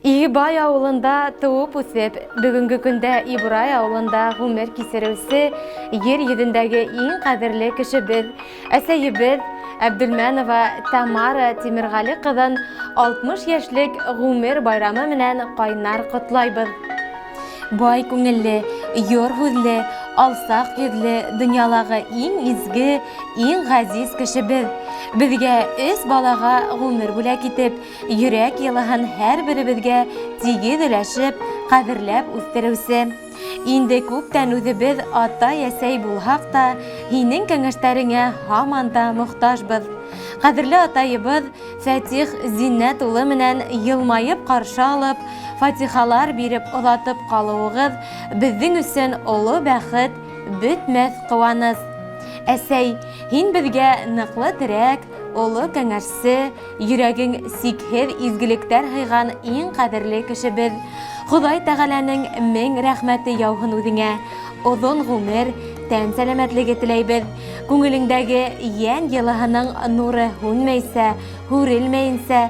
Игибай ауылында туып үсеп, бүгінгі күндә Ибрай ауылында ғүмер кисереусе ер едіндегі ең қадірлі кішібіз, әсәйібіз Әбдүлмәнова Тамара Тимирғали қыҙын 60 яшьлек ғүмер байрамы менән қайнар құтлайбыз. Бай күңелле, йор һүҙле, алсаҡ йөҙле, донъялағы иң изге, иң ғәзиз кешебеҙ. Беҙгә 3 балаға ғүмер бүләк итеп, йөрәк йылыһын һәр беребеҙгә тигеҙ өләшеп, ҡәҙерләп үҫтереүсе. Инде күптән үҙебеҙ ата-әсәй булһаҡ та, һинең кәңәштәреңә һаман да мохтажбыҙ. Ҡәҙерле атайыбыҙ Фәтих Зиннәт улы менән йылмайып ҡаршы алып, фатихалар биреп оҙатып ҡалыуығыҙ беҙҙең өсөн оло бәхет, бөтмәҫ ҡыуаныс. Әсәй, һин беҙгә ныҡлы терәк, оло кәңәшсе, йөрәгең сикһеҙ изгелектәр һыйған иң ҡәҙерле кешебеҙ. Хоҙай Тәғәләнең 1000 рәхмәте яуһын үҙеңә. Оҙон ғүмер, тән сәләмәтлеге теләйбеҙ. Күңелеңдәге йән йылыһының нуры һүнмәйсә, һүрелмәйенсә,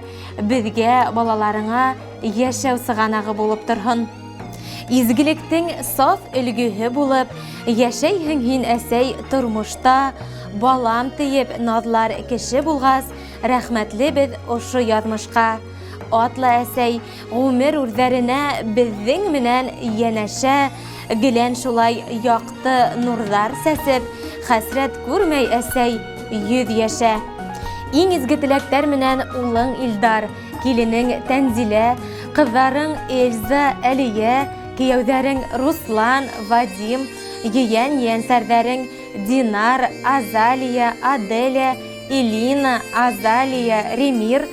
беҙгә, балаларыңа йәшәү сығанағы булып торһон. Изгелектең саф өлгөһө булып, йәшәйһең һин, әсәй, тормошта, балам тейеп наҙлар кеше булғас, рәхмәтле беҙ ошо яҙмышҡа. Атлы әсәй, ғүмер үрҙәренә беҙҙең менән йәнәшә, гелән шулай яҡты нурҙар сәсеп, хәсрәт күрмәй, әсәй, 100 йәшә. Иң изге теләктәр менән улың Илдар, киленең Тәнзилә, ҡыҙҙарың Эльза, Әлиә, кейәүҙәрең Руслан, Вадим, ейән-ейәнсәрҙәрең Динар, Азалия, Аделя, Илина, Азалия, Ремир,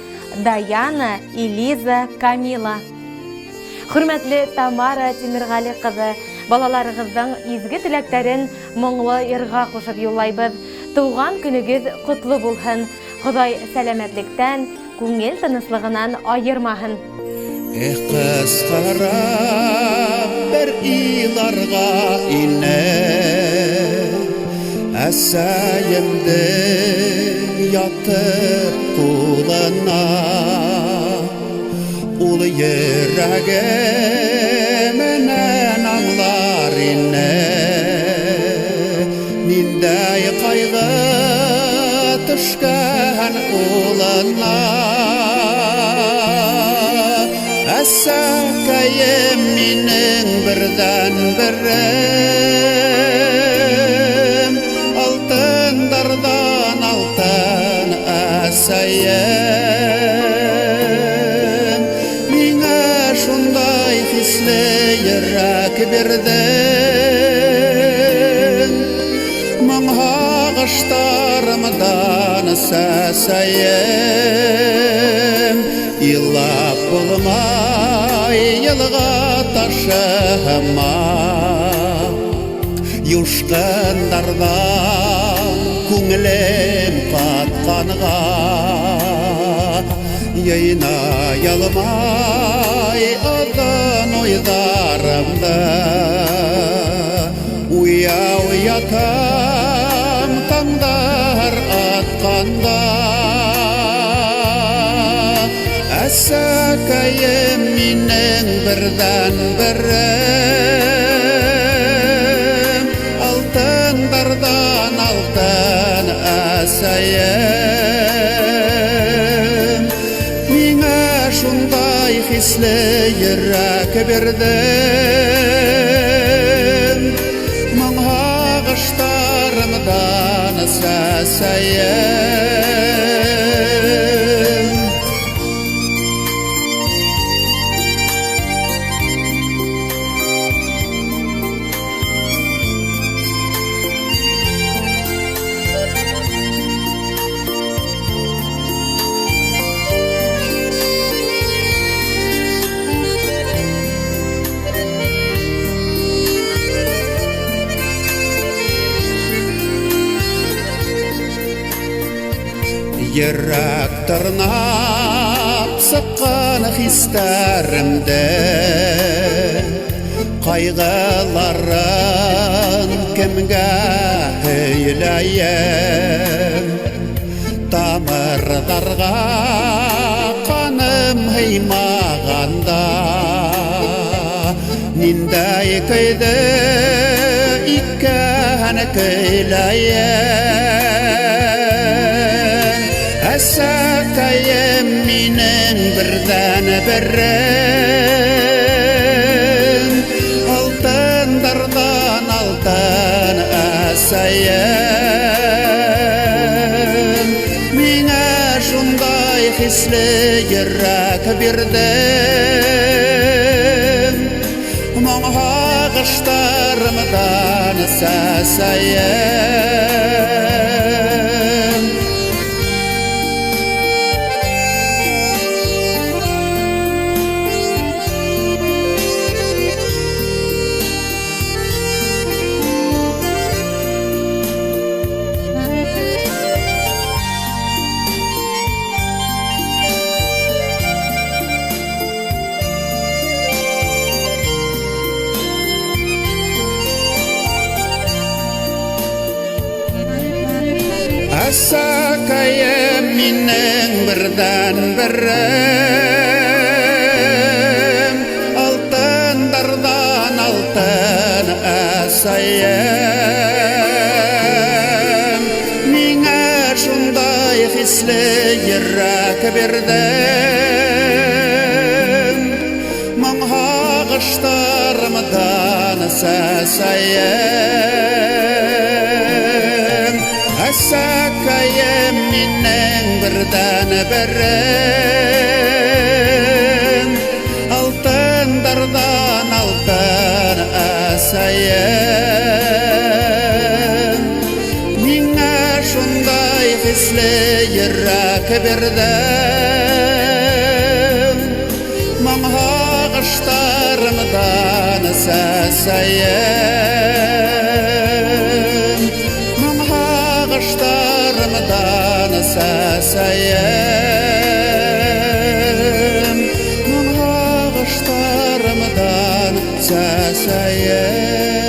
Даяна, Элиза, Камила. Хөрмәтле Тамара Тимирғали ҡыҙы, балаларығыҙҙың изге теләктәрен моңло йырға ҡушып юллайбыҙ. Тыуған көнөгөҙ ҡотло булһын. Хоҙай сәләмәтлектән, күңел тыныслығынан айырмаһын. Ҡысҡара бер иларға инә, әсәйемде ятып ҡулына, ул йөрәге менән аңлар инә, ниндәй ҡайғы төшкән улына. Әсәкәйем минең берҙән берем, алтындарҙан алтын әсәйем, миңә шундай хисле йөрәк бирҙең, моңһағыштарымдан сәсәйем, илап булмай йылға ташыма, юшҡындарҙан күңелем ҡатҡанға, йыйна ялмай оҙон уйҙарымды, уяу ятам таңдар атҡанда. Әсәкәйем минең берҙән берем, алтындарҙан алтын әсәйем, миңә шундай хисле йөрәк бирҙең, моңһағыштарымдан сәсәйем. Йөрәк тырнап сыҡҡан хистәремдә, ҡайғыларын кемгә һөйләйем, тамырҙарға ҡаны Ағым хаймағанда Ниндәй көйді икәні көйләйін Әсәкәйім минен бірдән бірін Алтындардан алтын әсәйін Миңә шундай хисле йөрәк бирдем Моңағыштарымдан сәсәйін Әсәкәйім минен бірдән бірім Алтындардан алтын әсәйім Миңә шундай хисле йөрәк бирдем Моңағыштарымдан сәсәйім Әсәкәйім минен бірдән бірім Алтындардан алтын әсәйім Миңә шундай хисле йөрәк бирдем Моңағыштарымдан сәсәйім Моңағыштарымдан сәсәйім Моңағыштарымдан сәсәйім